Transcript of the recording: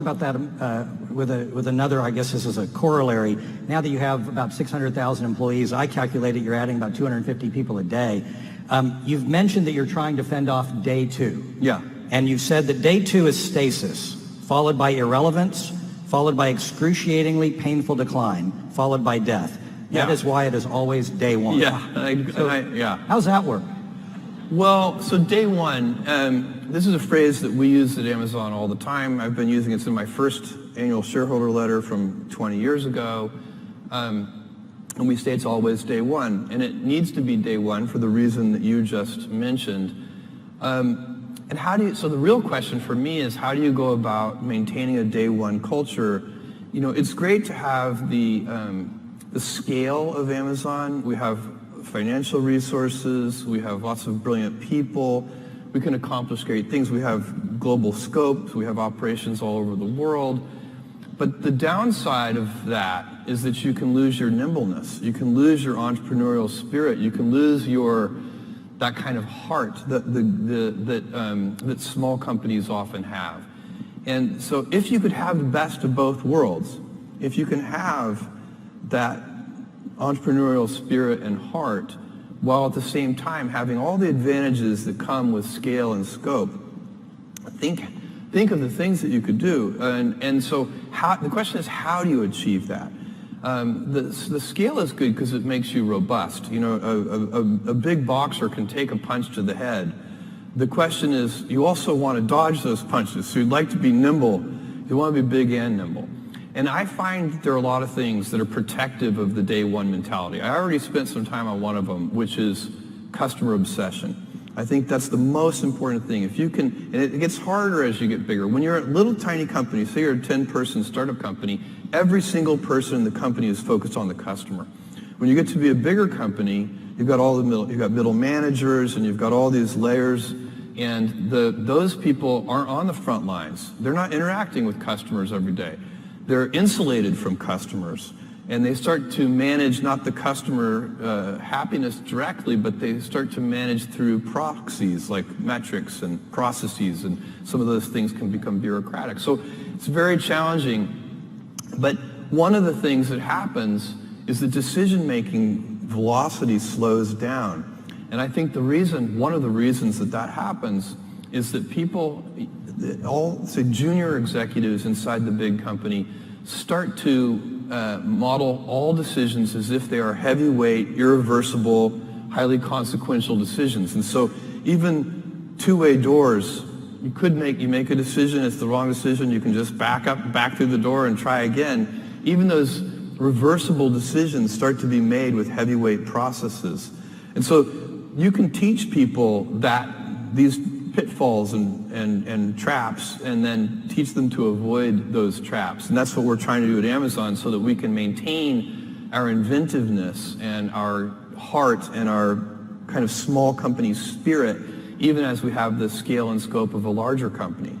about that with another, I guess this is a corollary. Now that you have about 600,000 employees, I calculated you're adding about 250 people a day. You've mentioned that you're trying to fend off day two. Yeah. And you've said that day two is stasis, followed by irrelevance, followed by excruciatingly painful decline, followed by death. That is why it is always day one. Yeah. How's that work? Well, so day one, this is a phrase that we use at Amazon all the time. I've been using it in my first annual shareholder letter from 20 years ago. And we say it's always day one. And it needs to be day one for the reason that you just mentioned. And so the real question for me is, how do you go about maintaining a day one culture? You know, it's great to have the scale of Amazon. We have financial resources, we have lots of brilliant people, we can accomplish great things, we have global scope, we have operations all over the world. But the downside of that is that you can lose your nimbleness, you can lose your entrepreneurial spirit, you can lose that kind of heart that small companies often have. And so if you could have the best of both worlds, if you can have that entrepreneurial spirit and heart, while at the same time having all the advantages that come with scale and scope, think of the things that you could do. And so the question is, how do you achieve that? The scale is good because it makes you robust. You know, a big boxer can take a punch to the head. The question is, you also want to dodge those punches. So you'd like to be nimble. You want to be big and nimble. And I find that there are a lot of things that are protective of the day one mentality. I already spent some time on one of them, which is customer obsession. I think that's the most important thing. If you can, and it gets harder as you get bigger. When you're a little tiny company, say you're a 10-person startup company, every single person in the company is focused on the customer. When you get to be a bigger company, you've got middle managers, and you've got all these layers, and those people aren't on the front lines. They're not interacting with customers every day. They're insulated from customers, and they start to manage not the customer happiness directly, but they start to manage through proxies like metrics and processes, and some of those things can become bureaucratic. So it's very challenging, but one of the things that happens is the decision-making velocity slows down. And I think one of the reasons that happens is that people, all say junior executives inside the big company, start to model all decisions as if they are heavyweight, irreversible, highly consequential decisions. And so even two-way doors, you make a decision, it's the wrong decision, you can just back through the door and try again. Even those reversible decisions start to be made with heavyweight processes. And so you can teach people that these pitfalls and traps, and then teach them to avoid those traps. And that's what we're trying to do at Amazon, so that we can maintain our inventiveness and our heart and our kind of small company spirit, even as we have the scale and scope of a larger company.